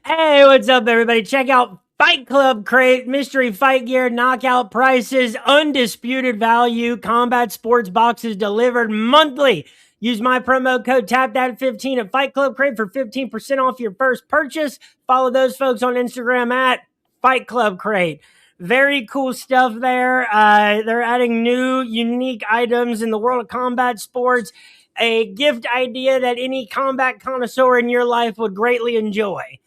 Hey, what's up, everybody? Check out Fight Club Crate, mystery fight gear, knockout prices, undisputed value, combat sports boxes delivered monthly. Use my promo code TAPTHAT15 at Fight Club Crate for 15% off your first purchase. Follow those folks on Instagram at Fight Club Crate. Very cool stuff there. They're adding new, unique items in the world of combat sports. A gift idea that any combat connoisseur in your life would greatly enjoy.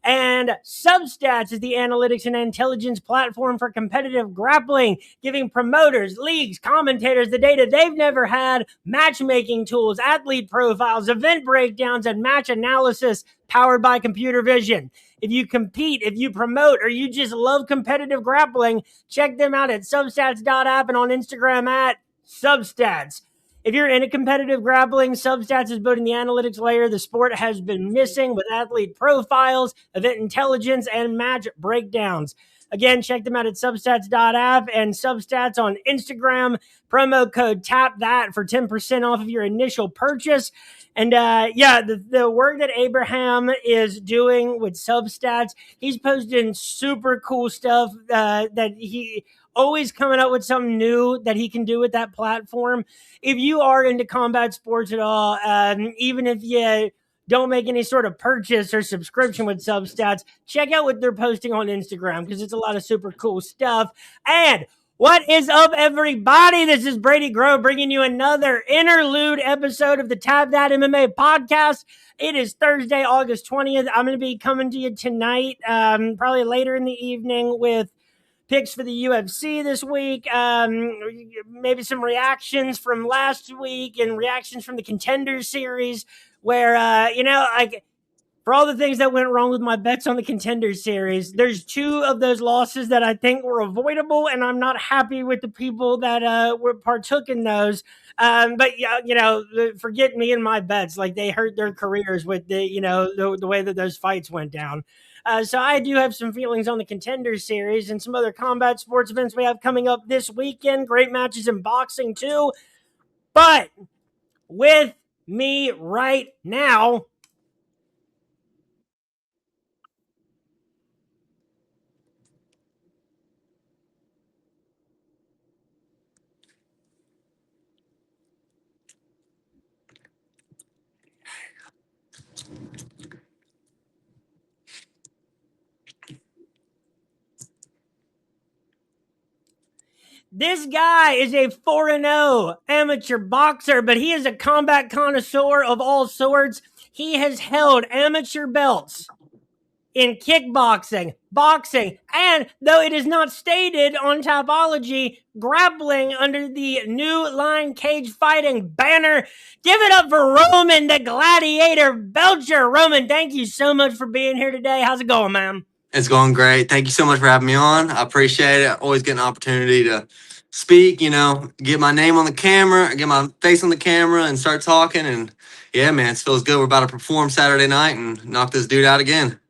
And Substats is the analytics and intelligence platform for competitive grappling, giving promoters, leagues, commentators the data they've never had, matchmaking tools, athlete profiles, event breakdowns, and match analysis powered by computer vision. If you compete, if you promote, or you just love competitive grappling, check them out at substats.app and on Instagram at Substats. If you're into competitive grappling, Substats is building the analytics layer the sport has been missing with athlete profiles, event intelligence, and match breakdowns. Again, check them out at substats.app and Substats on Instagram. Promo code TAPTHAT for 10% off of your initial purchase. And the work that Abraham is doing with Substats, he's posting super cool stuff that he always coming up with something new that he can do with that platform. If you are into combat sports at all, even if you don't make any sort of purchase or subscription with Substats, check out what they're posting on Instagram because it's a lot of super cool stuff. And what is up, everybody? This is Brady Grove bringing you another interlude episode of the Tab That MMA podcast. It is Thursday, August 20th. I'm going to be coming to you tonight, probably later in the evening with picks for the UFC this week, maybe some reactions from last week and reactions from the Contenders series where, for all the things that went wrong with my bets on the Contenders series, there's two of those losses that I think were avoidable, and I'm not happy with the people that were partook in those. But forget me and my bets. Like, they hurt their careers with the way that those fights went down. So I do have some feelings on the Contenders series and some other combat sports events we have coming up this weekend. Great matches in boxing too. But with me right now, this guy is a 4-0 amateur boxer, but he is a combat connoisseur of all sorts. He has held amateur belts in kickboxing, boxing, and though it is not stated on Tapology, grappling under the New Line Cage Fighting banner. Give it up for Roman the Gladiator Belcher. Roman, thank you so much for being here today. How's it going, man? It's going great. Thank you so much for having me on. I appreciate it. I always get an opportunity to speak, get my name on the camera, get my face on the camera and start talking. And yeah, man, it feels good. We're about to perform Saturday night and knock this dude out again.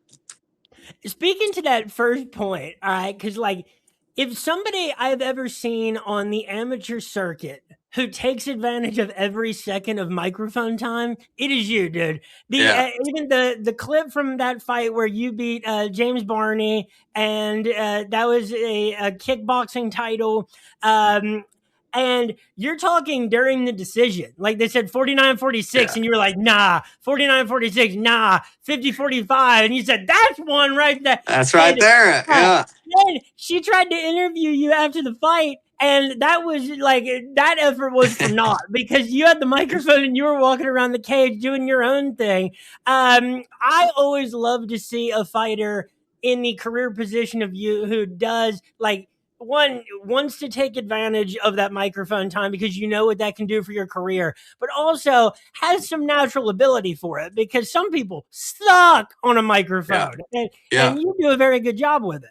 Speaking to that first point, all right, because if somebody I've ever seen on the amateur circuit who takes advantage of every second of microphone time, it is you, dude. Even the clip from that fight where you beat James Barney, and that was a kickboxing title. And you're talking during the decision. Like, they said 49-46, and you were like, nah, 49-46, nah, 50-45. And you said, that's one right there. That's right there. Yeah. Then she tried to interview you after the fight, and that was that effort was for naught because you had the microphone and you were walking around the cage doing your own thing. I always love to see a fighter in the career position of you who does one wants to take advantage of that microphone time because you know what that can do for your career, but also has some natural ability for it because some people suck on a microphone. And you do a very good job with it.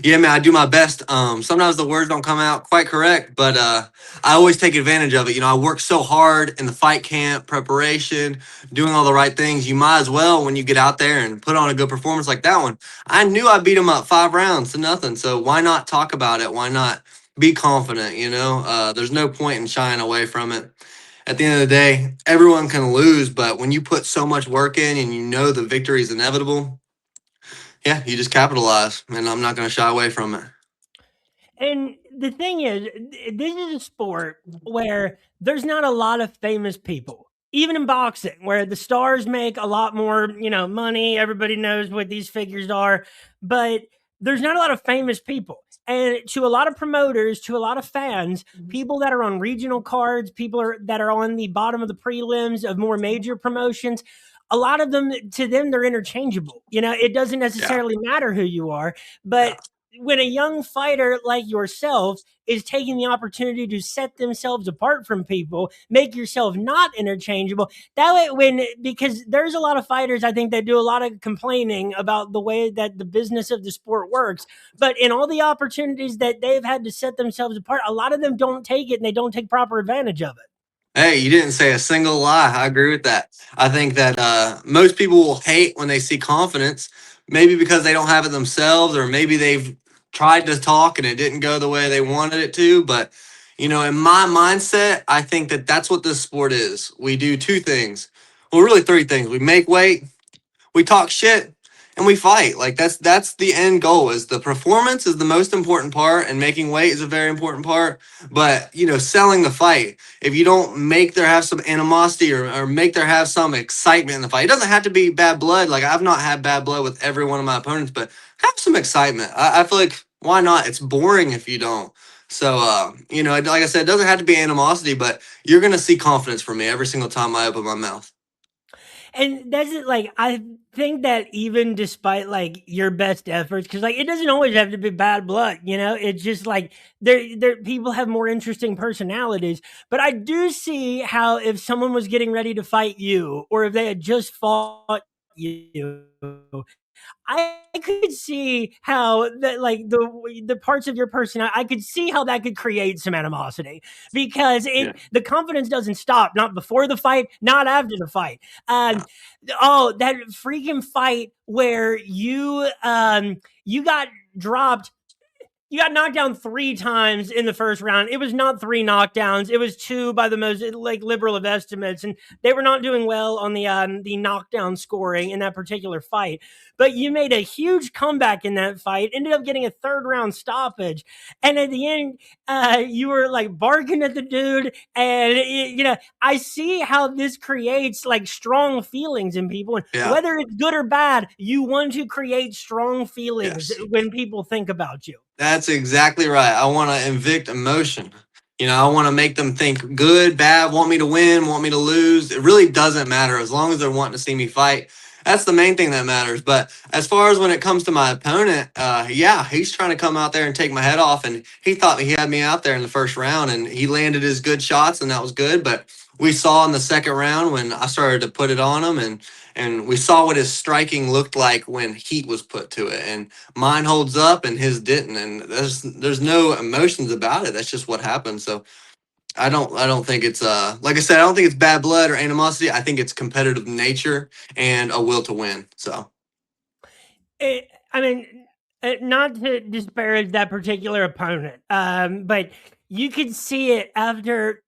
Yeah, man, I do my best. Sometimes the words don't come out quite correct, but I always take advantage of it. I work so hard in the fight camp, preparation, doing all the right things. You might as well, when you get out there and put on a good performance like that one. I knew I beat him up 5 rounds to nothing, so why not talk about it? Why not be confident, There's no point in shying away from it. At the end of the day, everyone can lose, but when you put so much work in and you know the victory is inevitable, Yeah, you just capitalize, and I'm not going to shy away from it. And the thing is, this is a sport where there's not a lot of famous people. Even in boxing, where the stars make a lot more, money, everybody knows what these figures are, but there's not a lot of famous people. And to a lot of promoters, to a lot of fans, people that are on regional cards, that are on the bottom of the prelims of more major promotions, a lot of them, to them, they're interchangeable. It doesn't Yeah, necessarily matter who you are, but yeah. when a young fighter like yourself is taking the opportunity to set themselves apart from people, make yourself not interchangeable. That way, because there's a lot of fighters, I think, that do a lot of complaining about the way that the business of the sport works. But in all the opportunities that they've had to set themselves apart, a lot of them don't take it and they don't take proper advantage of it. Hey, you didn't say a single lie. I agree with that. I think that most people will hate when they see confidence, maybe because they don't have it themselves, or maybe they've tried to talk and it didn't go the way they wanted it to. But, in my mindset, I think that that's what this sport is. We do two things. Well, really three things. We make weight, we talk shit, and we fight. Like that's the end goal. Is the performance is the most important part, and making weight is a very important part. But selling the fight, if you don't make there have some animosity, or make there have some excitement in the fight, it doesn't have to be bad blood. Like I've not had bad blood with every one of my opponents, but have some excitement. I feel like, why not? It's boring if you don't. So like I said, it doesn't have to be animosity, but you're gonna see confidence from me every single time I open my mouth. And that's it. Like, I think that even despite like your best efforts, because like it doesn't always have to be bad blood, It's just like there people have more interesting personalities. But I do see how if someone was getting ready to fight you, or if they had just fought you, I could see how that, like the parts of your person, I could see how that could create some animosity, because Yeah. the confidence doesn't stop, not before the fight, not after the fight. Um, oh, that freaking fight where you got dropped, you got knocked down 3 times in the first round. It was not 3 knockdowns. It was 2 by the most like liberal of estimates, and they were not doing well on the knockdown scoring in that particular fight. But you made a huge comeback in that fight. Ended up getting a 3rd round stoppage, and at the end, you were like barking at the dude, and I see how this creates like strong feelings in people, and Yeah. whether it's good or bad, you want to create strong feelings Yes. when people think about you. That's exactly right. I want to evict emotion. I want to make them think good, bad, want me to win, want me to lose. It really doesn't matter as long as they're wanting to see me fight. That's the main thing that matters. But as far as when it comes to my opponent, yeah, he's trying to come out there and take my head off. And he thought he had me out there in the first round, and he landed his good shots, and that was good. But we saw in the second round when I started to put it on him, and we saw what his striking looked like when heat was put to it. And mine holds up and his didn't, and there's no emotions about it. That's just what happened. So I don't think it's like I said, I don't think it's bad blood or animosity. I think it's competitive nature and a will to win. So I mean, not to disparage that particular opponent, but you could see it after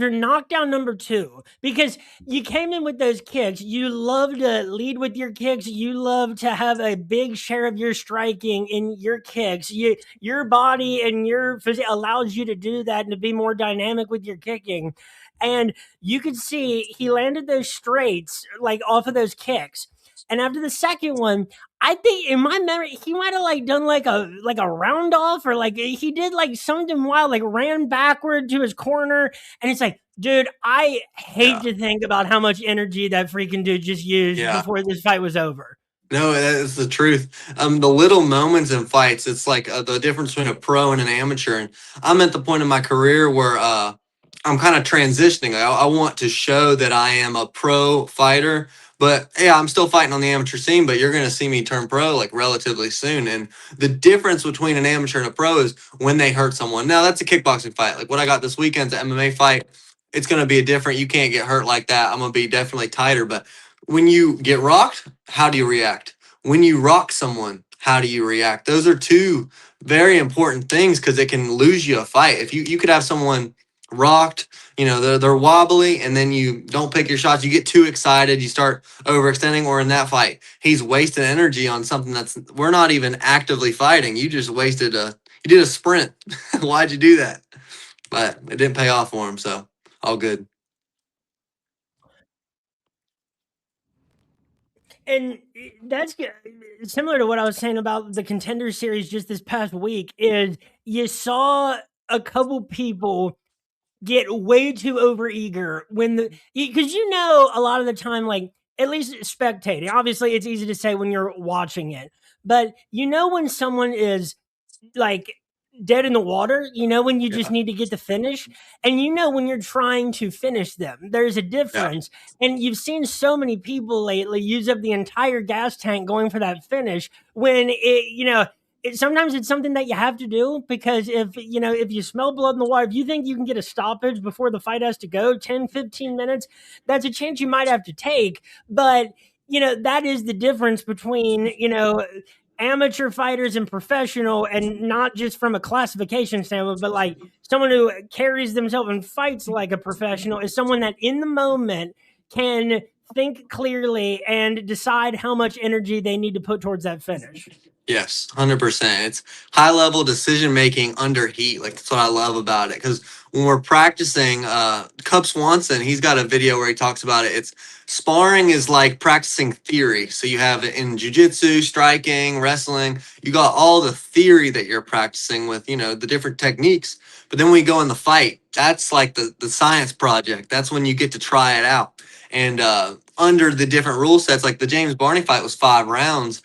knockdown number 2, because you came in with those kicks. You love to lead with your kicks. You love to have a big share of your striking in your kicks. Your body and your physique allows you to do that and to be more dynamic with your kicking. And you could see he landed those straights like off of those kicks. And after the second one, I think in my memory, he might have like done like a round off, or like he did like something wild, like ran backward to his corner. And it's like, dude, I hate yeah, to think about how much energy that freaking dude just used yeah. before this fight was over. No, that's the truth. The little moments in fights, it's like the difference between a pro and an amateur. And I'm at the point in my career where I'm kind of transitioning. I want to show that I am a pro fighter, but yeah, I'm still fighting on the amateur scene. But you're going to see me turn pro like relatively soon. And the difference between an amateur and a pro is when they hurt someone. Now that's a kickboxing fight. Like what I got this weekend's an MMA fight. It's going to be a different. You can't get hurt like that. I'm going to be definitely tighter, but when you get rocked, how do you react? When you rock someone, how do you react? Those are two very important things because it can lose you a fight. If you could have someone rocked. They're wobbly, and then you don't pick your shots. You get too excited. You start overextending. Or in that fight, he's wasting energy on something that's we're not even actively fighting. You just wasted you did a sprint. Why'd you do that? But it didn't pay off for him. So all good. And that's similar to what I was saying about the Contender Series just this past week. Is you saw a couple people get way too overeager when because a lot of the time, like, at least spectating. Obviously, it's easy to say when you're watching it, but when someone is like dead in the water, when you just Yeah. need to get the finish, and when you're trying to finish them, there's a Yeah. difference. And you've seen so many people lately use up the entire gas tank going for that finish when sometimes it's something that you have to do, because if you smell blood in the water, if you think you can get a stoppage before the fight has to go 10-15 minutes, that's a chance you might have to take. But that is the difference between amateur fighters and professional, and not just from a classification standpoint, but like someone who carries themselves and fights like a professional is someone that in the moment can think clearly and decide how much energy they need to put towards that finish. Yes, 100%. It's high level decision making under heat. Like, that's what I love about it. Because when we're practicing, Cub Swanson, he's got a video where he talks about it. It's sparring is like practicing theory. So you have it in jujitsu, striking, wrestling. You got all the theory that you're practicing with, the different techniques. But then when we go in the fight, that's like the science project. That's when you get to try it out. And under the different rule sets, like the James Barney fight was 5 rounds.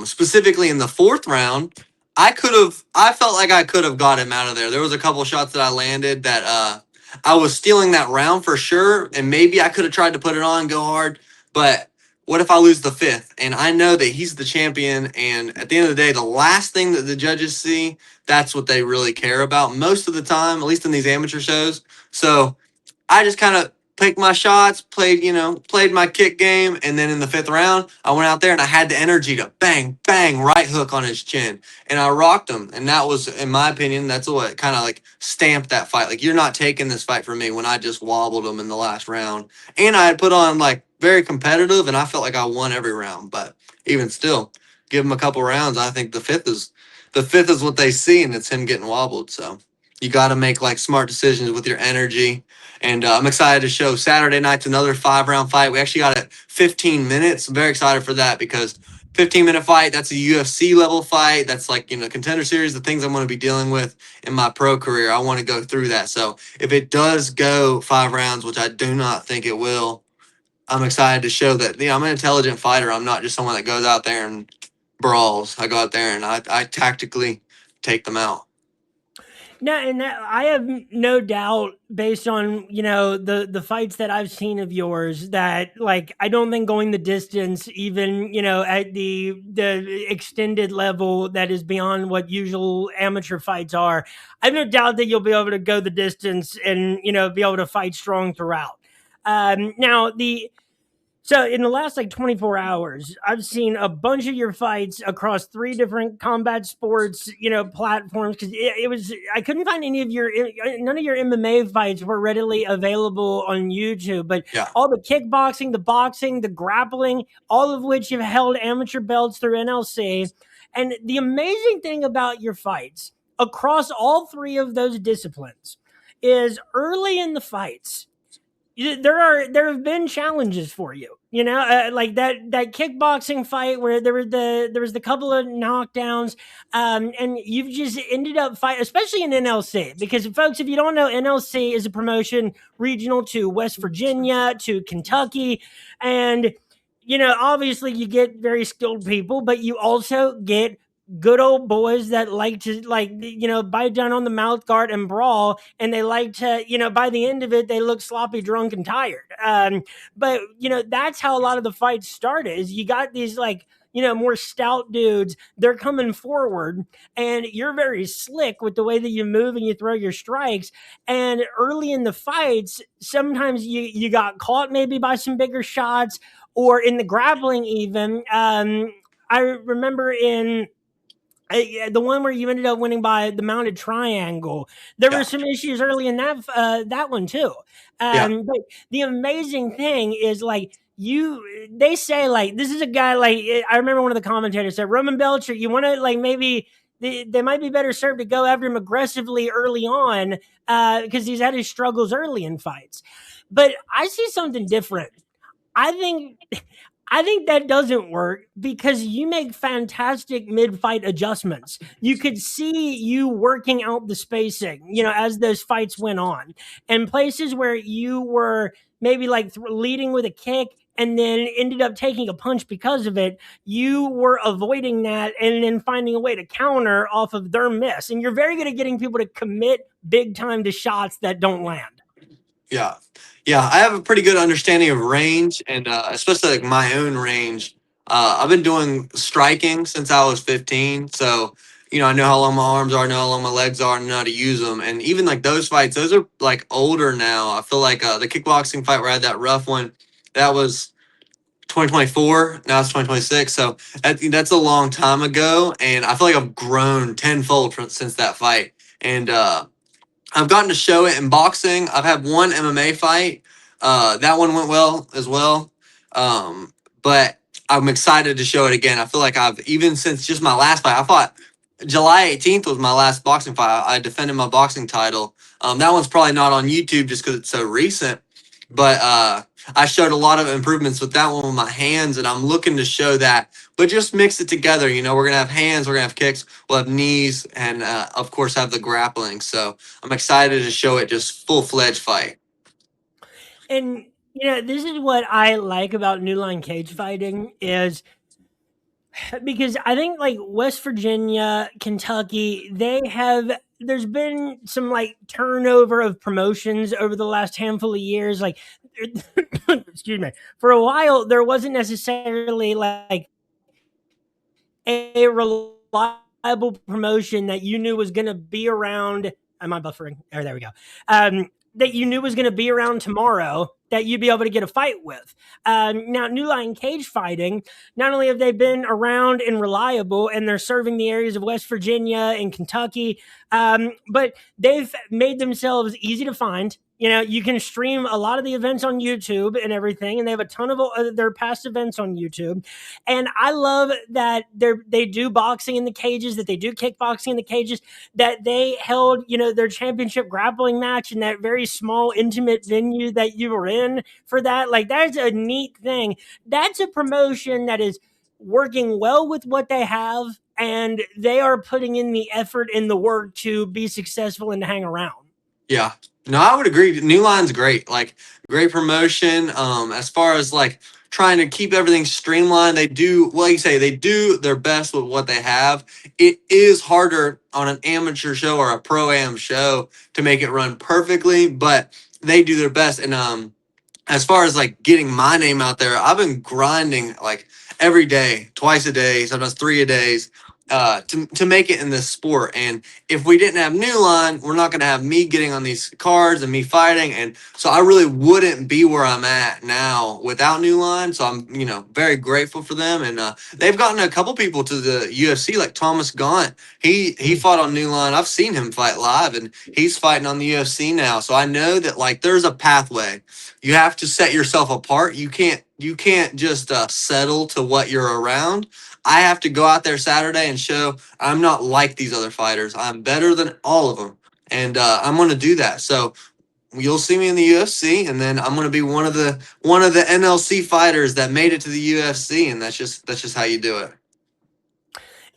Specifically in the fourth round, I felt like I could have got him out of there. There was a couple shots that I landed that I was stealing that round for sure, and maybe I could have tried to put it on, go hard. But what if I lose the fifth? And I know that he's the champion, and at the end of the day, the last thing that the judges see, that's what they really care about most of the time, at least in these amateur shows. So I just kind of picked my shots, played my kick game, and then in the fifth round, I went out there and I had the energy to bang, bang, right hook on his chin, and I rocked him. And that was, in my opinion, that's what kind of like stamped that fight. Like, you're not taking this fight from me when I just wobbled him in the last round, and I had put on like very competitive, and I felt like I won every round. But even still, give him a couple rounds. I think the fifth is what they see, and it's him getting wobbled. So you got to make like smart decisions with your energy, and I'm excited to show Saturday night's another 5 round fight. We actually got it 15 minutes. I'm very excited for that because 15-minute fight, that's a UFC level fight. That's like, Contender Series, the things I'm going to be dealing with in my pro career. I want to go through that. So if it does go 5 rounds, which I do not think it will, I'm excited to show that, I'm an intelligent fighter. I'm not just someone that goes out there and brawls. I go out there and I tactically take them out. No, and I have no doubt, based on the fights that I've seen of yours, that like I don't think going the distance, even at the extended level that is beyond what usual amateur fights are, I have no doubt that you'll be able to go the distance and be able to fight strong throughout. Now the So in the last like 24 hours, I've seen a bunch of your fights across three different combat sports, platforms. Because I couldn't find none of your MMA fights were readily available on YouTube. But Yeah. all the kickboxing, the boxing, the grappling, all of which have held amateur belts through NLC. And the amazing thing about your fights across all three of those disciplines is early in the fights there have been challenges for you, like that kickboxing fight where there was the couple of knockdowns, and you've just ended up fight, especially in NLC, because folks, if you don't know, NLC is a promotion regional to West Virginia, to Kentucky, and obviously you get very skilled people, but you also get good old boys that like to bite down on the mouth guard and brawl, and they like to by the end of it they look sloppy, drunk, and tired. But that's how a lot of the fights started, is you got these like more stout dudes, they're coming forward, and you're very slick with the way that you move and you throw your strikes. And early in the fights, sometimes you got caught maybe by some bigger shots, or in the grappling even. I remember in The one where you ended up winning by the mounted triangle. There were Yeah. some issues early in that one too. Yeah. But the amazing thing is like they say like this is a guy like I remember one of the commentators said Roman Belcher. You want to like maybe they might be better served to go after him aggressively early on because he's had his struggles early in fights. But I see something different. I think I think that doesn't work because you make fantastic mid-fight adjustments. You could see you working out the spacing, as those fights went on. And places where you were maybe like leading with a kick and then ended up taking a punch because of it, you were avoiding that and then finding a way to counter off of their miss. And you're very good at getting people to commit big time to shots that don't land. Yeah. Yeah. I have a pretty good understanding of range and especially like my own range. I've been doing striking since I was 15. So, I know how long my arms are, I know how long my legs are, I know how to use them. And even like those fights, those are like older now. I feel like the kickboxing fight where I had that rough one, that was 2024. Now it's 2026. So that's a long time ago. And I feel like I've grown tenfold since that fight. And, I've gotten to show it in boxing. I've had one MMA fight. That one went well as well. But I'm excited to show it again. I feel like I've, even since just my last fight, I fought July 18th was my last boxing fight. I defended my boxing title. That one's probably not on YouTube just because it's so recent. But I showed a lot of improvements with that one with my hands, and I'm looking to show that. But just mix it together. We're going to have hands, we're going to have kicks, we'll have knees, and of course have the grappling. So I'm excited to show it just full fledged fight. And this is what I like about new line cage fighting is because I think like West Virginia, Kentucky, there's been some like turnover of promotions over the last handful of years. Like, excuse me, for a while there wasn't necessarily like a reliable promotion that you knew was going to be around. Am I buffering? Oh, there we go. That you knew was going to be around tomorrow that you'd be able to get a fight with. Now, New Line Cage Fighting, not only have they been around and reliable and they're serving the areas of West Virginia and Kentucky, but they've made themselves easy to find. You can stream a lot of the events on YouTube and everything, and they have a ton of their past events on YouTube. And I love that they do boxing in the cages, that they do kickboxing in the cages, that they held, their championship grappling match in that very small, intimate venue that you were in for that. Like, that's a neat thing. That's a promotion that is working well with what they have, and they are putting in the effort and the work to be successful and to hang around. Yeah. No, I would agree. New Line's great. Like great promotion. As far as like trying to keep everything streamlined, they do well, you say they do their best with what they have. It is harder on an amateur show or a pro am show to make it run perfectly, but they do their best. And as far as like getting my name out there, I've been grinding like every day, twice a day, sometimes three a days, to make it in this sport. And if we didn't have New Line, we're not going to have me getting on these cards and me fighting. And so I really wouldn't be where I'm at now without New Line. So I'm, very grateful for them. And they've gotten a couple people to the UFC, like Thomas Gaunt. He fought on New Line. I've seen him fight live, and he's fighting on the UFC now. So I know that like there's a pathway. You have to set yourself apart. You can't just settle to what you're around. I have to go out there Saturday and show I'm not like these other fighters. I'm better than all of them, and I'm going to do that. So you'll see me in the UFC, and then I'm going to be one of the NLC fighters that made it to the UFC, and that's just how you do it.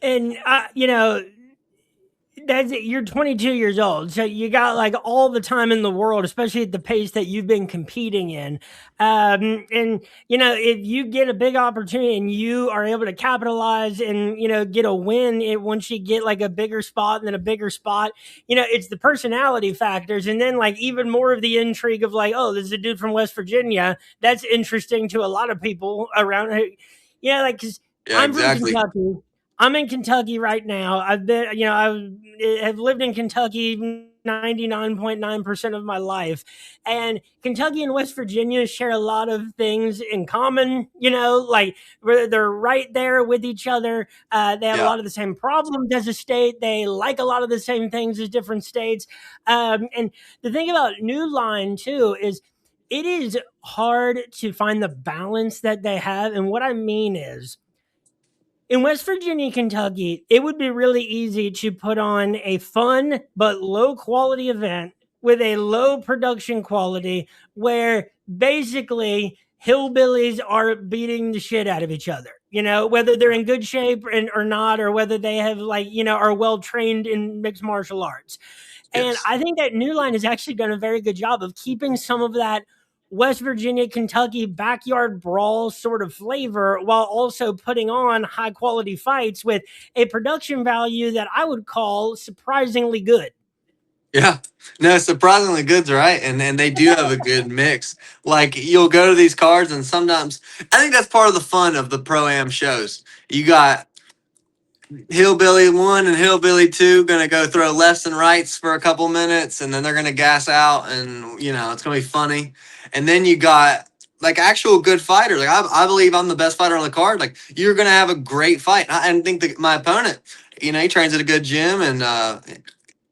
And that's it. You're 22 years old, so you got like all the time in the world, especially at the pace that you've been competing in. And if you get a big opportunity and you are able to capitalize and get a win, once you get like a bigger spot and then a bigger spot, it's the personality factors, and then like even more of the intrigue of like, oh, this is a dude from West Virginia. That's interesting to a lot of people around. Like because Yeah, I'm from exactly. Kentucky. I'm in Kentucky right now. I've been, I have lived in Kentucky 99.9% of my life. And Kentucky and West Virginia share a lot of things in common, like they're right there with each other. They have a Yeah. lot of the same problems as a state. They like a lot of the same things as different states. And the thing about New Line, too, is it is hard to find the balance that they have. And what I mean is, in West Virginia, Kentucky, it would be really easy to put on a fun but low quality event with a low production quality where basically hillbillies are beating the shit out of each other. Whether they're in good shape or not, or whether they have are well trained in mixed martial arts. And Yes. I think that New Line has actually done a very good job of keeping some of that West Virginia, Kentucky backyard brawl sort of flavor while also putting on high quality fights with a production value that I would call surprisingly good. Yeah. No, surprisingly good's right. And they do have a good mix. Like you'll go to these cards and sometimes I think that's part of the fun of the pro am shows. You got Hillbilly 1 and Hillbilly 2 gonna go throw lefts and rights for a couple minutes and then they're gonna gas out and it's gonna be funny. And then you got like actual good fighters. Like I believe I'm the best fighter on the card. Like you're gonna have a great fight. I think that my opponent, he trains at a good gym and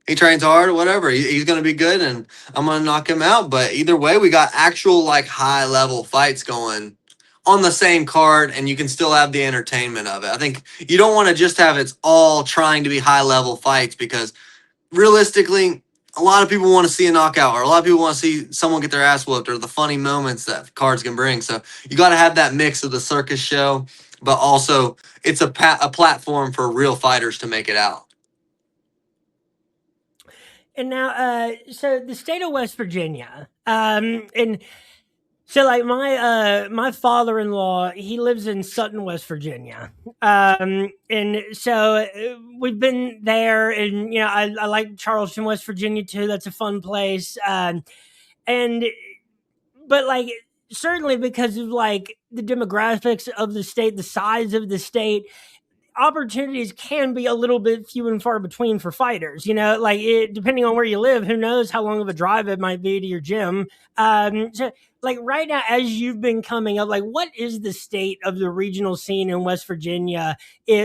he trains hard or whatever. He's going to be good and I'm going to knock him out. But either way, we got actual like high level fights going on the same card and you can still have the entertainment of it. I think you don't want to just have it's all trying to be high level fights because realistically, a lot of people want to see a knockout or a lot of people want to see someone get their ass whooped or the funny moments that cards can bring. So you got to have that mix of the circus show, but also it's a platform for real fighters to make it out. And now, so the state of West Virginia, and so like my father in law, he lives in Sutton, West Virginia, and so we've been there, and I like Charleston, West Virginia too. That's a fun place, and but like certainly because of like the demographics of the state, the size of the state, opportunities can be a little bit few and far between for fighters. Like depending on where you live, who knows how long of a drive it might be to your gym. So like right now, as you've been coming up, like what is the state of the regional scene in West Virginia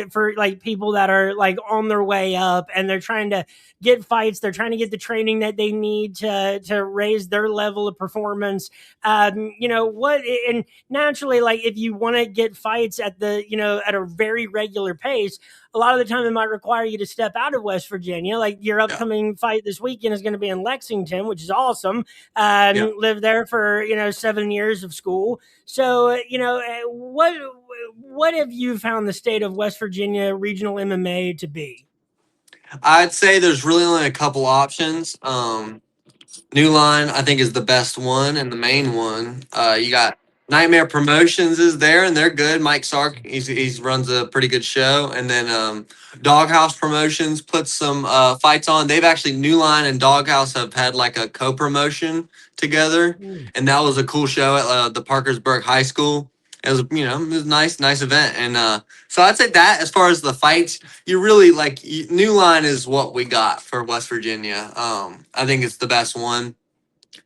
for like people that are like on their way up and they're trying to get fights, they're trying to get the training that they need to raise their level of performance. What and naturally, like if you want to get fights at at a very regular pace, a lot of the time it might require you to step out of West Virginia. Like your Yeah. upcoming fight this weekend is going to be in Lexington, which is awesome. Yeah. Lived there for 7 years of school. So what have you found the state of West Virginia regional MMA to be? I'd say there's really only a couple options. New Line, I think, is the best one and the main one. You got Nightmare Promotions is there, and they're good. Mike Sark, he's runs a pretty good show, and then Doghouse Promotions puts some fights on. They've actually New Line and Doghouse have had like a co-promotion together, Mm. and that was a cool show at the Parkersburg High School. It was a nice event, and so I'd say that as far as the fights, you really like New Line is what we got for West Virginia. I think it's the best one.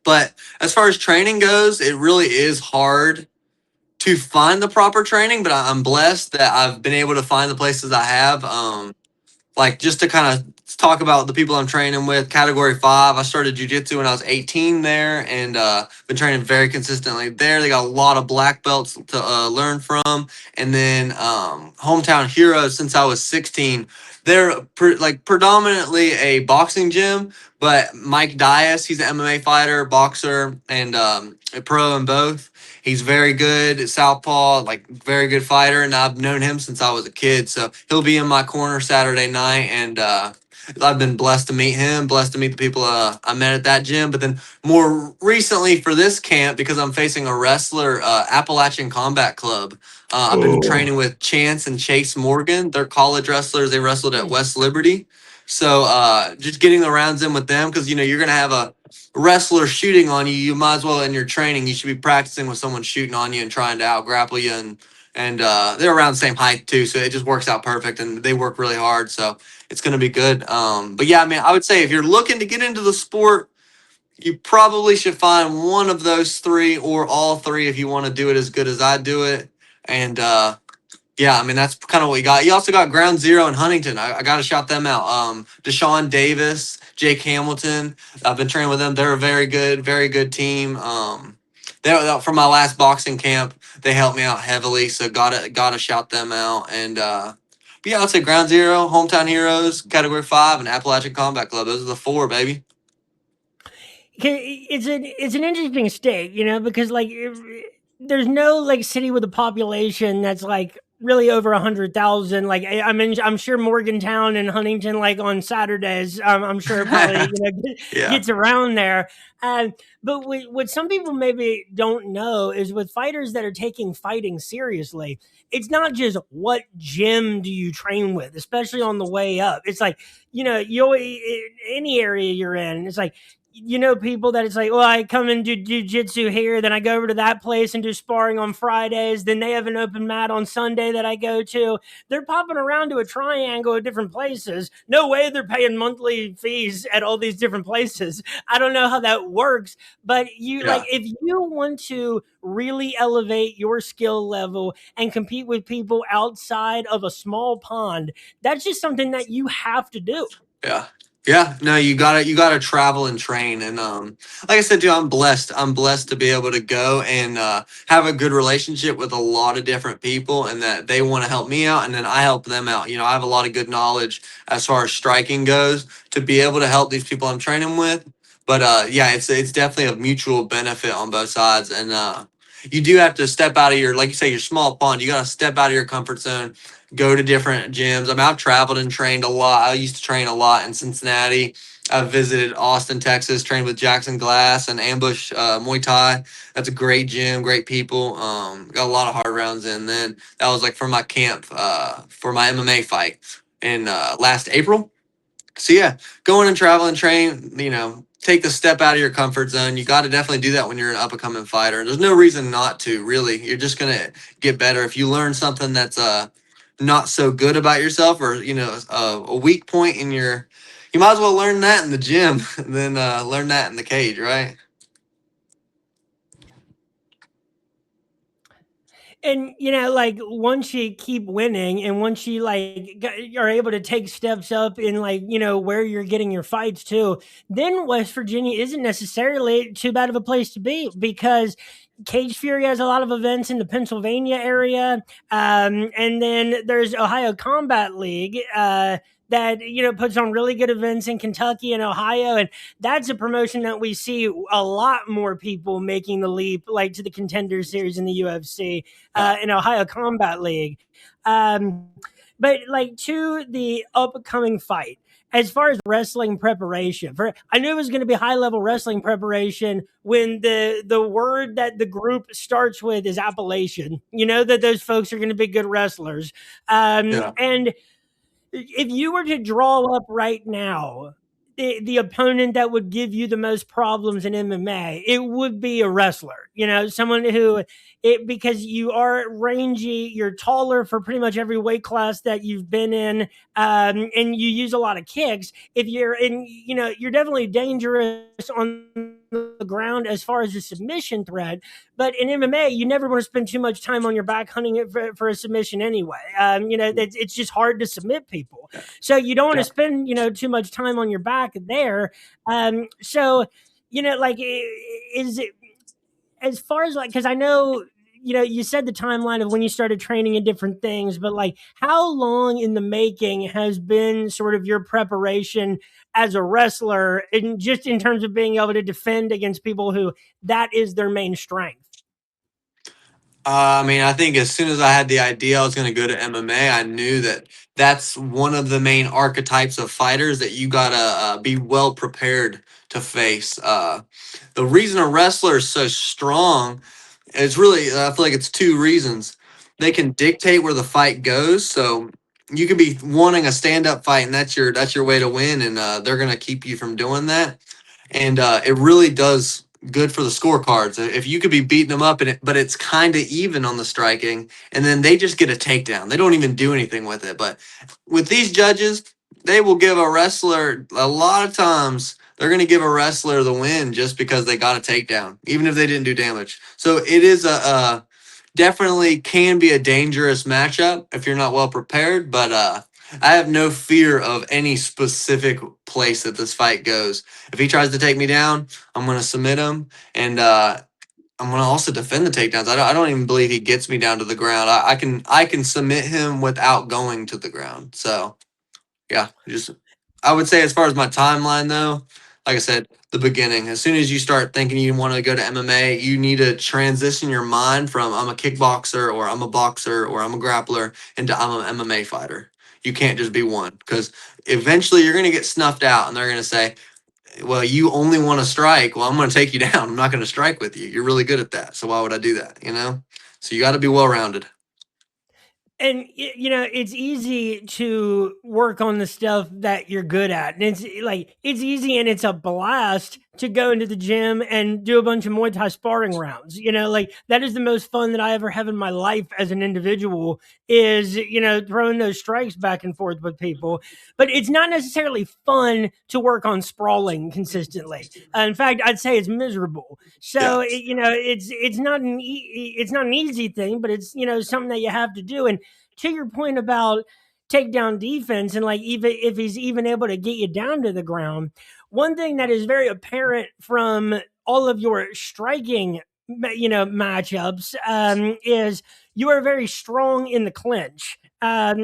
But as far as training goes, it really is hard to find the proper training. But I'm blessed that I've been able to find the places I have. Like just to kind of talk about the people I'm training with, category 5, I started jiu-jitsu when I was 18 there and been training very consistently there. They got a lot of black belts to learn from. And then Hometown Heroes since I was 16. They're like predominantly a boxing gym, but Mike Dias, he's an MMA fighter, boxer, and a pro in both. He's very good at southpaw, like very good fighter, and I've known him since I was a kid. So he'll be in my corner Saturday night, and I've been blessed to meet him, blessed to meet the people I met at that gym. But then more recently for this camp, because I'm facing a wrestler, Appalachian Combat Club. I've been training with Chance and Chase Morgan. They're college wrestlers. They wrestled at Mm. West Liberty. So just getting the rounds in with them because you're gonna have a wrestler shooting on you. You might as well in your training. You should be practicing with someone shooting on you and trying to out grapple you and and they're around the same height too, so it just works out perfect. And they work really hard, so it's gonna be good. But yeah, I mean, I would say if you're looking to get into the sport, you probably should find one of those three or all three if you want to do it as good as I do it. And yeah, I mean that's kind of what we got. You also got Ground Zero in Huntington. I got to shout them out. Deshaun Davis, Jake Hamilton. I've been training with them. They're a very good team. They from my last boxing camp. They helped me out heavily, so gotta shout them out. And but yeah, I'd say Ground Zero, Hometown Heroes, Category 5, and Appalachian Combat Club. Those are the four, baby. It's an interesting state, because like there's no like city with a population that's like really over 100,000. Like I mean, I'm sure Morgantown and Huntington, like on Saturdays, I'm sure it probably Yeah, gets around there. But what some people maybe don't know is with fighters that are taking fighting seriously, it's not just what gym do you train with, especially on the way up. It's like you always, any area you're in, it's like people that it's like, well, I come and do jujitsu here, then I go over to that place and do sparring on Fridays. Then they have an open mat on Sunday that I go to. They're popping around to a triangle of different places. No way they're paying monthly fees at all these different places. I don't know how that works, but yeah. if you want to really elevate your skill level and compete with people outside of a small pond, that's just something that you have to do. Yeah. Yeah. No, you gotta travel and train. And like I said, dude, I'm blessed. I'm blessed to be able to go and have a good relationship with a lot of different people and that they want to help me out and then I help them out. I have a lot of good knowledge as far as striking goes to be able to help these people I'm training with. But yeah, it's definitely a mutual benefit on both sides. And you do have to step out of your, like you say, your small pond. You gotta step out of your comfort zone, go to different gyms. I mean, I've traveled and trained a lot. I used to train a lot in Cincinnati. I've visited Austin, Texas, trained with Jackson Glass and Ambush Muay Thai. That's a great gym, great people. Got a lot of hard rounds in. Then that was like for my camp for my MMA fight in last April. So yeah, going and travel and train, take the step out of your comfort zone. You got to definitely do that when you're an up and coming fighter. There's no reason not to, really. You're just gonna get better if you learn something that's not so good about yourself, or a weak point in your. You might as well learn that in the gym than learn that in the cage, right? And like once you keep winning and once you like are able to take steps up in like where you're getting your fights too, then West Virginia isn't necessarily too bad of a place to be, because Cage Fury has a lot of events in the Pennsylvania area, and then there's Ohio Combat League, that puts on really good events in Kentucky and Ohio, and that's a promotion that we see a lot more people making the leap, like to the Contender Series in the UFC, Yeah. in Ohio Combat League. Um, but like to the upcoming fight, as far as wrestling preparation, I knew it was going to be high level wrestling preparation when the word that the group starts with is Appalachian. You know that those folks are going to be good wrestlers, Yeah. and if you were to draw up right now the opponent that would give you the most problems in MMA, it would be a wrestler. Someone who because you are rangy, you're taller for pretty much every weight class that you've been in, and you use a lot of kicks. If you're in, you're definitely dangerous on the ground as far as a submission threat. But in MMA, you never want to spend too much time on your back hunting it for a submission anyway. It's just hard to submit people. So you don't want to Yeah. spend, too much time on your back there. So, like, is it as far as like, because I know, you said the timeline of when you started training in different things, but like, how long in the making has been sort of your preparation as a wrestler, and just in terms of being able to defend against people who that is their main strength? I mean, I think as soon as I had the idea I was going to go to MMA, I knew that that's one of the main archetypes of fighters that you gotta be well prepared to face. The reason a wrestler is so strong is really, I feel like it's two reasons. They can dictate where the fight goes, so you can be wanting a stand up fight, and that's your way to win, and they're going to keep you from doing that. And it really does. good for the scorecards. If you could be beating them up, but it's kind of even on the striking, and then they just get a takedown. They don't even do anything with it. But with these judges, they will give a wrestler a lot of times. They're going to give a wrestler the win just because they got a takedown, even if they didn't do damage. So it is a definitely can be a dangerous matchup if you're not well prepared. But I have no fear of any specific place that this fight goes. If he tries to take me down, I'm going to submit him, and I'm going to also defend the takedowns. I don't even believe he gets me down to the ground. I can submit him without going to the ground. So yeah, just I would say as far as my timeline though, like I said, the beginning. As soon as you start thinking you want to go to MMA, you need to transition your mind from I'm a kickboxer or I'm a boxer or I'm a grappler into I'm an MMA fighter. You can't just be one because eventually you're going to get snuffed out and they're going to say, well, you only want to strike. Well, I'm going to take you down. I'm not going to strike with you. You're really good at that. So why would I do that? You know? So you got to be well rounded. And it's easy to work on the stuff that you're good at, and it's easy and it's a blast to go into the gym and do a bunch of Muay Thai sparring rounds. Like that is the most fun that I ever have in my life as an individual, is throwing those strikes back and forth with people. But it's not necessarily fun to work on sprawling consistently. In fact, I'd say it's miserable. Yeah. So it's not an easy thing, but it's something that you have to do. And to your point about takedown defense, and like even if he's even able to get you down to the ground, one thing that is very apparent from all of your striking matchups is you are very strong in the clinch. I'll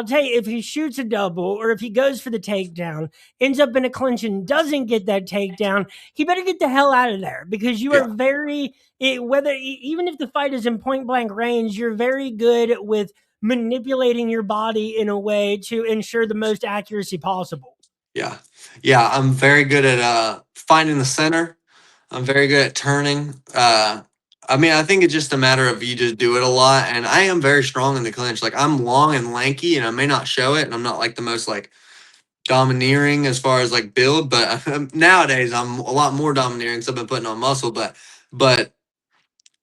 tell you, if he shoots a double or if he goes for the takedown, ends up in a clinch and doesn't get that takedown, he better get the hell out of there, because you are Yeah. very even if the fight is in point blank range, you're very good with manipulating your body in a way to ensure the most accuracy possible. Yeah. Yeah. I'm very good at finding the center. I'm very good at turning. I mean, I think it's just a matter of you just do it a lot. And I am very strong in the clinch. Like I'm long and lanky, and I may not show it. And I'm not like the most like domineering as far as like build, but nowadays I'm a lot more domineering because I've been putting on muscle. But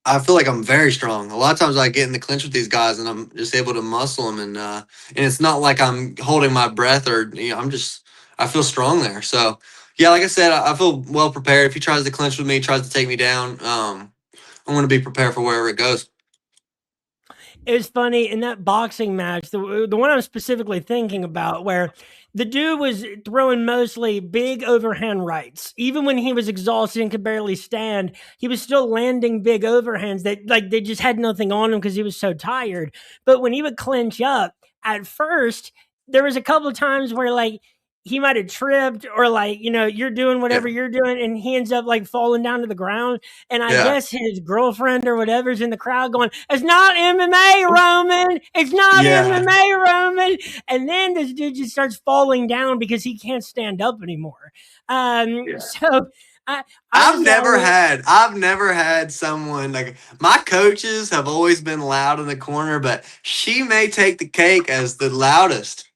I feel like I'm very strong. A lot of times I get in the clinch with these guys, and I'm just able to muscle them, and it's not like I'm holding my breath or I'm just I feel strong there. So yeah, like I said, I feel well prepared. If he tries to clinch with me, tries to take me down, I'm going to be prepared for wherever it goes. It was funny in that boxing match, the one I'm specifically thinking about, where the dude was throwing mostly big overhand rights. Even when he was exhausted and could barely stand, he was still landing big overhands that like they just had nothing on him because he was so tired. But when he would clinch up, at first there was a couple of times where like he might have tripped, or like you're doing Yeah, whatever you're doing and he ends up like falling down to the ground, and I yeah, guess his girlfriend or whatever's in the crowd going, "It's not MMA, Roman. It's not yeah, MMA, Roman." And then this dude just starts falling down because he can't stand up anymore. yeah. So I was that way. I've never had someone like my coaches have always been loud in the corner, but she may take the cake as the loudest.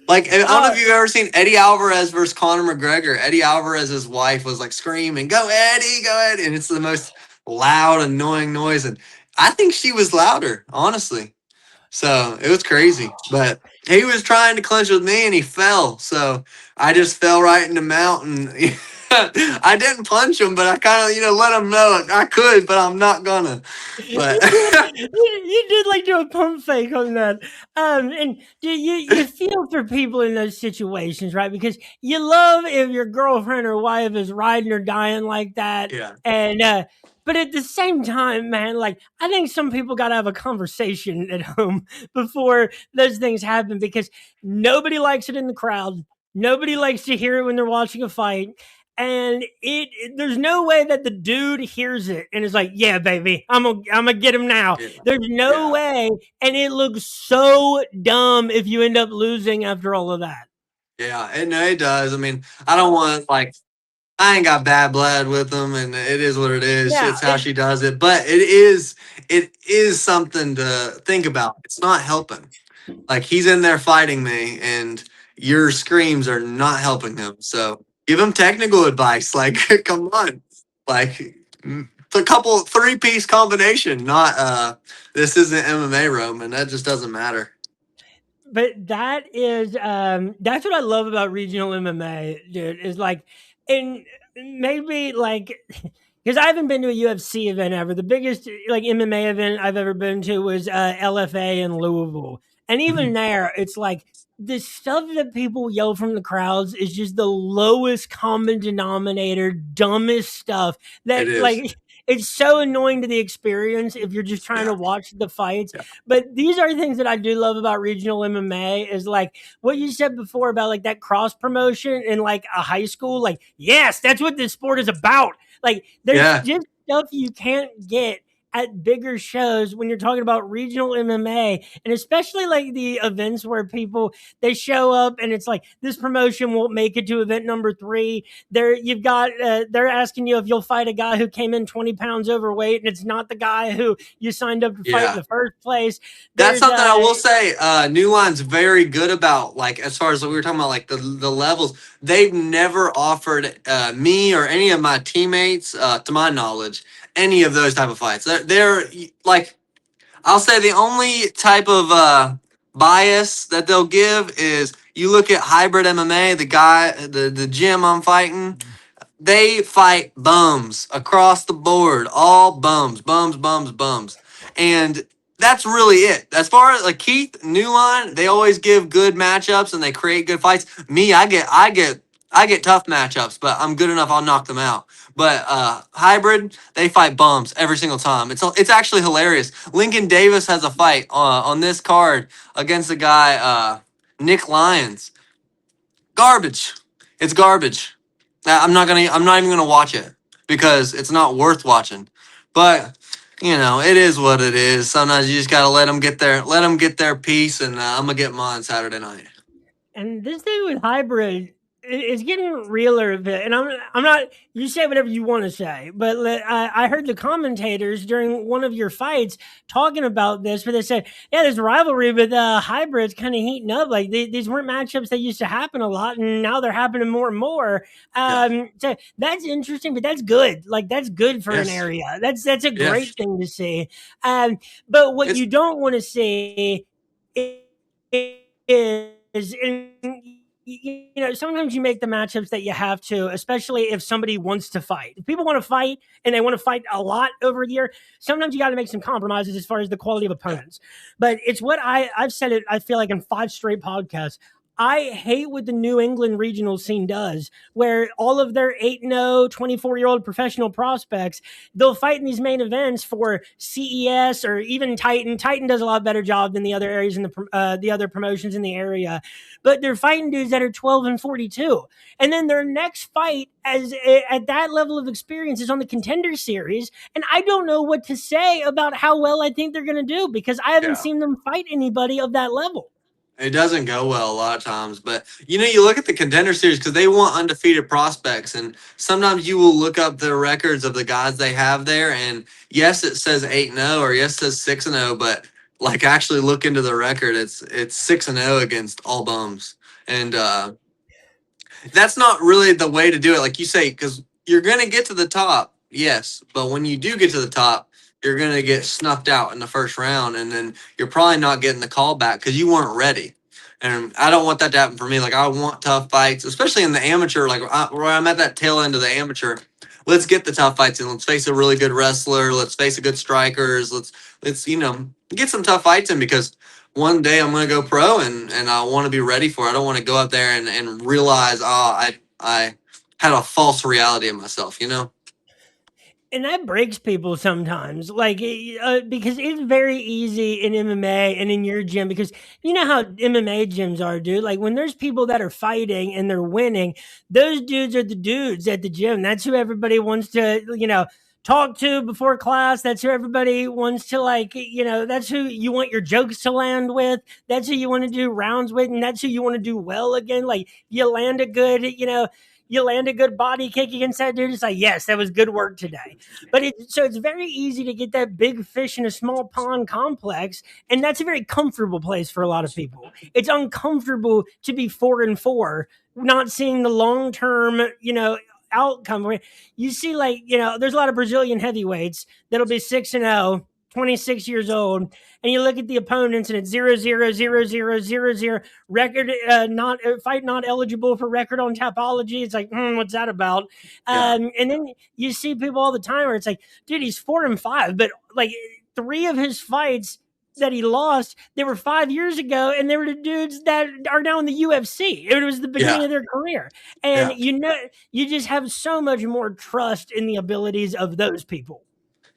Like I don't know Uh, if you've ever seen Eddie Alvarez versus Conor McGregor. Eddie Alvarez's wife was like screaming, "Go Eddie, go Eddie!" And it's the most loud, annoying noise. And I think she was louder, honestly. So it was crazy. But he was trying to clinch with me and he fell. So I just fell right in the mountain. I didn't punch him, but I kind of, let him know I could, but I'm not gonna. But you did like do a pump fake on that. And you feel for people in those situations, right? Because you love if your girlfriend or wife is riding or dying like that. yeah, And but at the same time, man, like I think some people gotta have a conversation at home before those things happen, because nobody likes it in the crowd. Nobody likes to hear it when they're watching a fight. And there's no way that the dude hears it and is like, "Yeah, baby, I'm gonna get him now." yeah, There's no yeah, way, and it looks so dumb if you end up losing after all of that. yeah. No, it does. I mean, I don't want like I ain't got bad blood with them, and it is what it is. Yeah, It's how she does it, but it is something to think about. It's not helping. Like he's in there fighting me, and your screams are not helping him. So Give him technical advice. Like, come on, like it's a couple 3-piece combination. Not this isn't MMA, Roman. That just doesn't matter. But that's what I love about regional MMA, dude. Is like, and maybe like, because I haven't been to a UFC event ever. The biggest like MMA event I've ever been to was LFA in Louisville, and even there, it's like the stuff that people yell from the crowds is just the lowest common denominator, dumbest stuff It that is. like. It's so annoying to the experience if you're just trying Yeah. to watch the fights. Yeah. But these are things that I do love about regional MMA is like what you said before about like that cross promotion in like a high school. Like, yes, that's what this sport is about. Like, there's Yeah. just stuff you can't get at bigger shows when you're talking about regional MMA, and especially like the events where people they show up and it's like this promotion won't make it to event number 3. They're asking you if you'll fight a guy who came in 20 pounds overweight and it's not the guy who you signed up to fight in Yeah. the first place. That's There's something I will say. New Line's very good about. Like as far as we were talking about, like the levels. They've never offered me or any of my teammates, to my knowledge, any of those type of fights. They're like I'll say the only type of bias that they'll give is you look at hybrid MMA. The gym I'm fighting. They fight bums across the board, all bums, bums, bums, bums. And that's really it. As far as like Keith, New Line, they always give good matchups and they create good fights. Me, I get tough matchups, but I'm good enough, I'll knock them out. But hybrid, they fight bums every single time. It's actually hilarious. Lincoln Davis has a fight on this card against a guy, Nick Lyons. Garbage. It's garbage. I'm not even gonna watch it because it's not worth watching. But it is what it is. Sometimes you just gotta let them get their piece, and I'm gonna get mine Saturday night. and this thing with hybrid is getting realer a bit. And I'm not. You say whatever you want to say, but I heard the commentators during one of your fights talking about this, where they said, "Yeah, there's a rivalry with hybrids kind of heating up. Like these weren't matchups that used to happen a lot, and now they're happening more and more." Yeah. So that's interesting, but that's good. Like that's good for an Yes. area. That's a Yes. great thing to see. But what It's you don't want to see is and sometimes you make the matchups that you have to, especially if somebody wants to fight. If people want to fight and they want to fight a lot over the year, sometimes you got to make some compromises as far as the quality of opponents. But it's what I've said it, I feel like in 5 straight podcasts. I hate what the New England regional scene does, where all of their 8-0, 24-year-old professional prospects, they'll fight in these main events for CES or even Titan. Titan does a lot better job than the other areas in the other promotions in the area, but they're fighting dudes that are 12 and 42. And then their next fight as at that level of experience is on the Contender Series, and I don't know what to say about how well I think they're going to do because I haven't Yeah. seen them fight anybody of that level. It doesn't go well a lot of times, but you look at the Contender Series because they want undefeated prospects, and sometimes you will look up the records of the guys they have there, and yes, it says 8-0 or yes, it says 6-0, but like actually look into the record, it's 6-0 against all bums, and that's not really the way to do it, like you say, because you're gonna get to the top, yes, but when you do get to the top, you're gonna get snuffed out in the first round, and then you're probably not getting the call back because you weren't ready. And I don't want that to happen for me. Like I want tough fights, especially in the amateur. Like where I'm at that tail end of the amateur. Let's get the tough fights in. Let's face a really good wrestler. Let's face a good strikers. Let's get some tough fights in because one day I'm gonna go pro and I want to be ready for it. I don't want to go out there and realize I had a false reality of myself. And that breaks people sometimes, like because it's very easy in MMA and in your gym because you know how MMA gyms are, dude. Like when there's people that are fighting and they're winning, those dudes are the dudes at the gym. That's who everybody wants to, talk to before class. That's who everybody wants to that's who you want your jokes to land with. That's who you want to do rounds with, and that's who you want to do well again. Like you land a good, you land a good body kick against that dude, it's like, yes, that was good work today. But it's very easy to get that big fish in a small pond complex, and that's a very comfortable place for a lot of people. It's uncomfortable to be 4-4, not seeing the long term, outcome. You see, like, there's a lot of Brazilian heavyweights that'll be 6-0, 26 years old, and you look at the opponents and it's 0-0-0-0-0-0 record, not fight not eligible for record on Tapology. It's like, what's that about? Yeah. And then you see people all the time where it's like, dude, he's 4-5, but like 3 of his fights that he lost, they were 5 years ago, and they were the dudes that are now in the UFC. It was the beginning of their career. And Yeah. you just have so much more trust in the abilities of those people.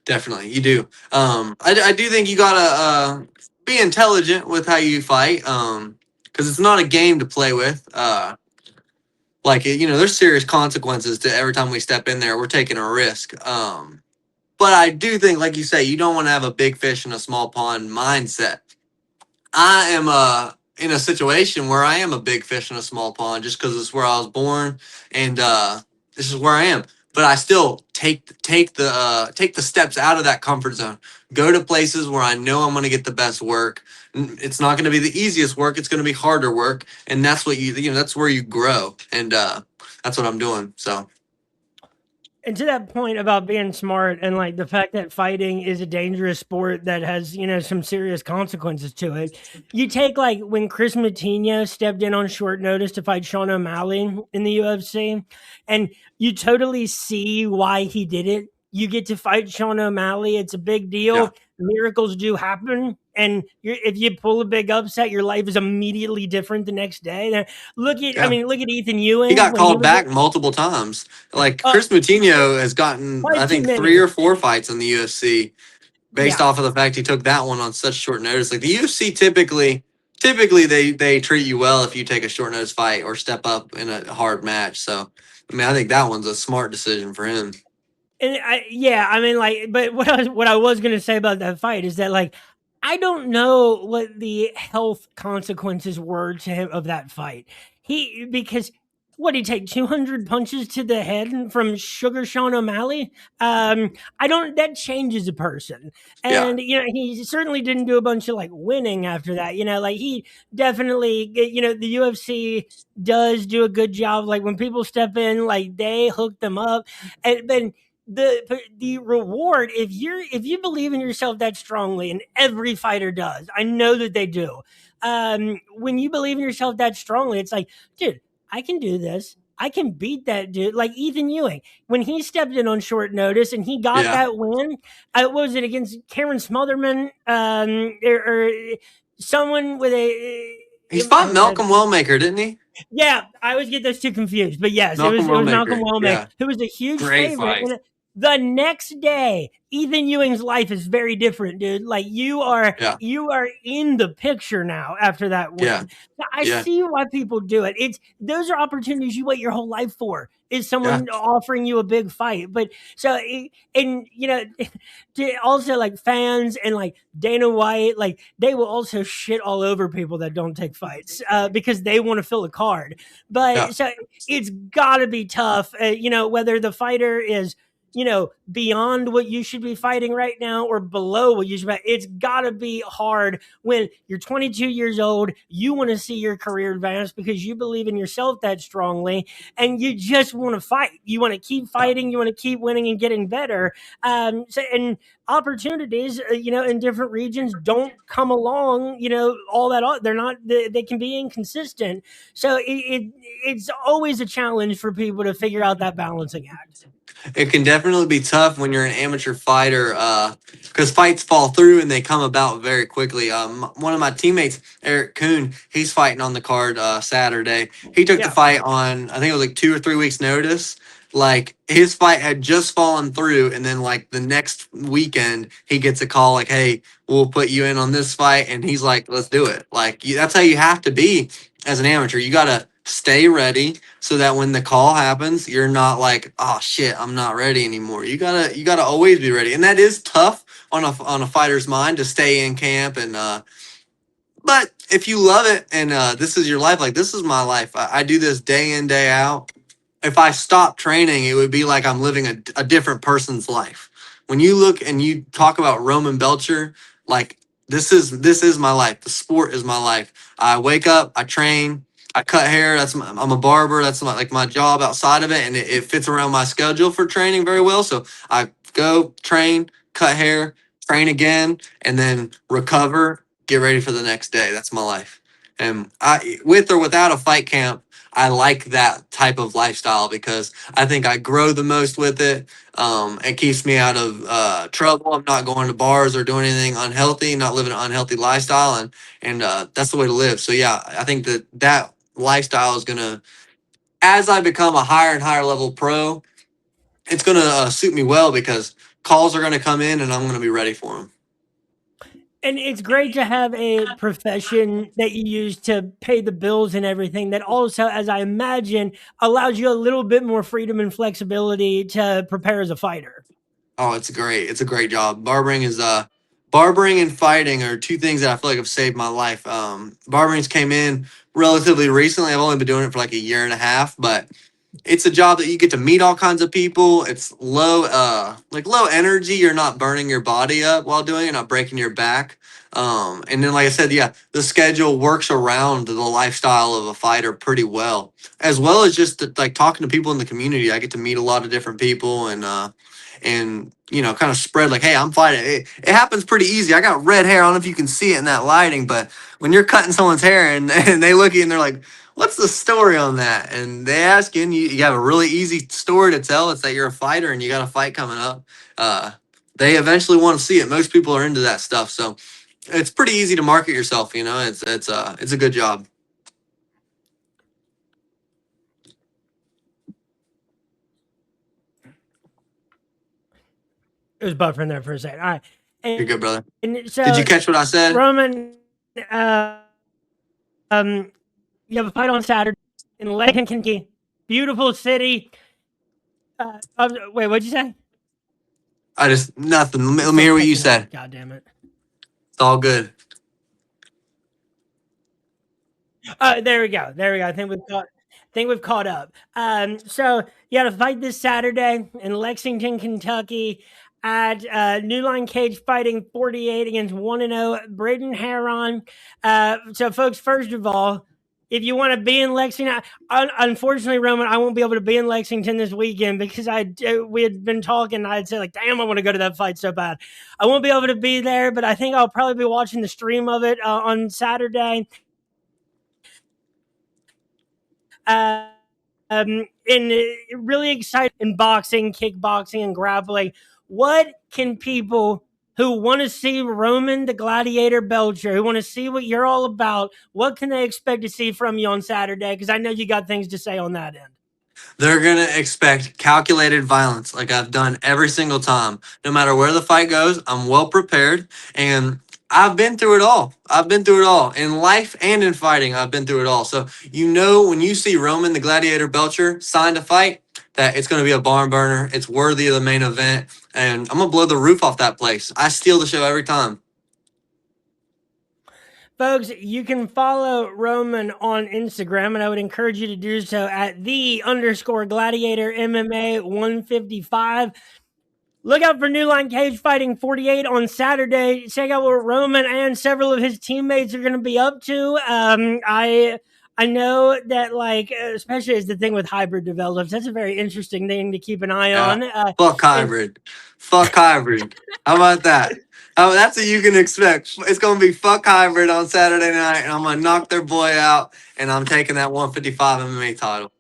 Definitely, you do. I do think you gotta be intelligent with how you fight, because it's not a game to play with. There's serious consequences to every time we step in there. We're taking a risk. But I do think, like you say, you don't want to have a big fish in a small pond mindset. I am in a situation where I am a big fish in a small pond just because it's where I was born, and this is where I am. But I still take the steps out of that comfort zone. Go to places where I know I'm going to get the best work. It's not going to be the easiest work. It's going to be harder work, and that's what that's where you grow, and that's what I'm doing. So. And to that point about being smart and like the fact that fighting is a dangerous sport that has, some serious consequences to it. You take like when Chris Matinho stepped in on short notice to fight Sean O'Malley in the UFC, and you totally see why he did it. You get to fight Sean O'Malley. It's a big deal. Yeah. Miracles do happen. And if you pull a big upset, your life is immediately different the next day. Look at Ethan Ewing. He got called back multiple times. Like Chris Matinho has gotten, I think, 3 or 4 fights in the UFC based off of the fact he took that one on such short notice. Like the UFC typically they treat you well if you take a short notice fight or step up in a hard match. So I think that one's a smart decision for him. And but what I was gonna say about that fight is that like I don't know what the health consequences were to him of that fight. Because what, he take 200 punches to the head from Sugar Sean O'Malley? I don't. That changes a person, and he certainly didn't do a bunch of like winning after that. Like he definitely, the UFC does do a good job. Like when people step in, like they hook them up, and then the reward, if you believe in yourself that strongly, and every fighter does, I know that they do. When you believe in yourself that strongly, it's like, dude, I can do this. I can beat that dude. Like Ethan Ewing, when he stepped in on short notice and he got that win, what was it, against Karen Smotherman, or someone with a. He fought Malcolm Wellmaker, didn't he? Yeah, I always get those two confused. But yes, it was Malcolm Wellmaker, who was a huge favorite. And the next day, Ethan Ewing's life is very different, dude. Like you are in the picture now after that win. Yeah. I see why people do it. Those are opportunities you wait your whole life for. Is someone offering you a big fight? But also like fans and like Dana White, like they will also shit all over people that don't take fights because they want to fill a card. But so it's got to be tough, whether the fighter is beyond what you should be fighting right now or below what you should be. It's got to be hard when you're 22 years old, you want to see your career advance because you believe in yourself that strongly, and you just want to fight. You want to keep fighting, you want to keep winning and getting better. And opportunities, in different regions don't come along, all that. They're not, they can be inconsistent. So it's always a challenge for people to figure out that balancing act. It can definitely be tough when you're an amateur fighter because fights fall through and they come about very quickly. One of my teammates, Eric Kuhn, he's fighting on the card Saturday. He took the fight on, I think it was like 2 or 3 weeks notice. Like his fight had just fallen through, and then like the next weekend he gets a call like, "Hey, we'll put you in on this fight," and he's like, "Let's do it." Like that's how you have to be as an amateur. You gotta stay ready so that when the call happens, you're not like, "Oh shit, I'm not ready anymore." You gotta always be ready, and that is tough on a fighter's mind to stay in camp and. But if you love it and this is your life, like this is my life. I do this day in, day out. if I stopped training, it would be like I'm living a different person's life. When you look and you talk about Roman Belcher, like this is my life. The sport is my life. I wake up, I train, I cut hair. I'm a barber. That's my job outside of it, and it fits around my schedule for training very well. So I go train, cut hair, train again, and then recover, get ready for the next day. That's my life. And I, with or without a fight camp, I like that type of lifestyle because I think I grow the most with it. It keeps me out of trouble. I'm not going to bars or doing anything unhealthy, not living an unhealthy lifestyle, and that's the way to live. So yeah, I think that lifestyle is gonna, as I become a higher and higher level pro, it's gonna suit me well because calls are gonna come in and I'm gonna be ready for them. And it's great to have a profession that you use to pay the bills and everything that also, as I imagine, allows you a little bit more freedom and flexibility to prepare as a fighter. Oh, it's great. It's a great job. Barbering and fighting are two things that I feel like have saved my life. Barbering's came in relatively recently. I've only been doing it for like a year and a half, but it's a job that you get to meet all kinds of people. It's low energy. You're not burning your body up while doing it, not breaking your back. And then like I said, yeah, the schedule works around the lifestyle of a fighter pretty well as just like talking to people in the community. I get to meet a lot of different people and kind of spread like, hey, I'm fighting. It happens pretty easy. I got red hair. I don't know if you can see it in that lighting, but when you're cutting someone's hair and they look at you and they're like, what's the story on that? And they ask you, and you have a really easy story to tell. It's that you're a fighter and you got a fight coming up. They eventually want to see it. Most people are into that stuff, so it's pretty easy to market yourself. It's a good job. It was buffering there for a second. All right. You're good, brother. And Did you so, catch what I said? Roman, uh, you have a fight on Saturday in Lexington, Kentucky. Beautiful city. Wait, what'd you say? I just nothing. Let me hear what you said. God damn it. It's all good. There we go. There we go. I think we've caught up. So you got to fight this Saturday in Lexington, Kentucky, at New Line Cage Fighting 48 against 1-0 Braden Heron. So, folks, first of all, if you want to be in Lexington, unfortunately, Roman, I won't be able to be in Lexington this weekend because we had been talking. I'd say like, damn, I want to go to that fight so bad. I won't be able to be there, but I think I'll probably be watching the stream of it on Saturday. And really excited in boxing, kickboxing, and grappling. What can people who want to see Roman the Gladiator Belcher, who want to see what you're all about, what can they expect to see from you on Saturday? Because I know you got things to say on that end. They're going to expect calculated violence like I've done every single time. No matter where the fight goes, I'm well prepared. And I've been through it all. I've been through it all in life and in fighting. I've been through it all. So, when you see Roman the Gladiator Belcher signed to fight, that it's going to be a barn burner. It's worthy of the main event. And I'm going to blow the roof off that place. I steal the show every time. Folks, you can follow Roman on Instagram, and I would encourage you to do so at _Gladiator MMA 155. Look out for New Line Cage Fighting 48 on Saturday. Check out what Roman and several of his teammates are going to be up to. I know that, especially as the thing with hybrid develops, that's a very interesting thing to keep an eye on. Fuck hybrid. Fuck hybrid. How about that? Oh, that's what you can expect. It's going to be fuck hybrid on Saturday night, and I'm going to knock their boy out, and I'm taking that 155 MMA title.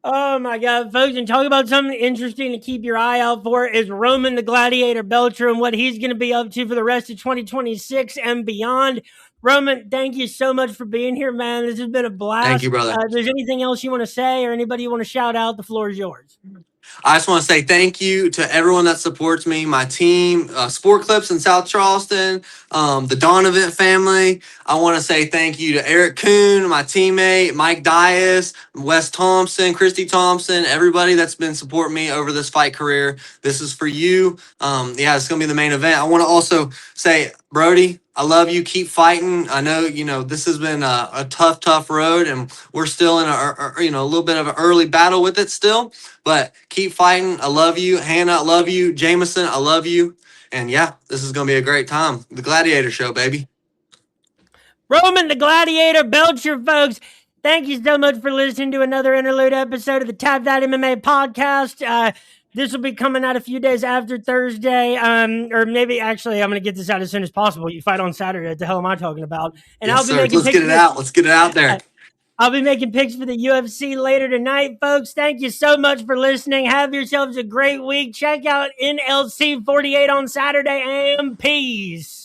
Oh my God, folks, and talk about something interesting to keep your eye out for is Roman the Gladiator Belcher and what he's going to be up to for the rest of 2026 and beyond. Roman, thank you so much for being here, man. This has been a blast. Thank you, brother. If there's anything else you want to say or anybody you want to shout out, the floor is yours. I just want to say thank you to everyone that supports me, my team, Sport Clips in South Charleston, the Donovan family. I want to say thank you to Eric Kuhn, my teammate, Mike Dias, Wes Thompson, Christy Thompson, everybody that's been supporting me over this fight career. This is for you. It's going to be the main event. I want to also say, Brody, I love you. Keep fighting. I know, this has been a tough road, and we're still in a little bit of an early battle with it still, but keep fighting. I love you. Hannah, I love you. Jameson, I love you. And yeah, this is going to be a great time. The Gladiator show, baby. Roman the Gladiator Belcher, folks. Thank you so much for listening to another interlude episode of the Tap That MMA podcast. This will be coming out a few days after Thursday, or maybe actually I'm going to get this out as soon as possible. You fight on Saturday. What the hell am I talking about? And Yes, I'll be sir. making Let's get it out. Let's get it out there. I'll be making picks for the UFC later tonight, folks. Thank you so much for listening. Have yourselves a great week. Check out NLC 48 on Saturday, and peace.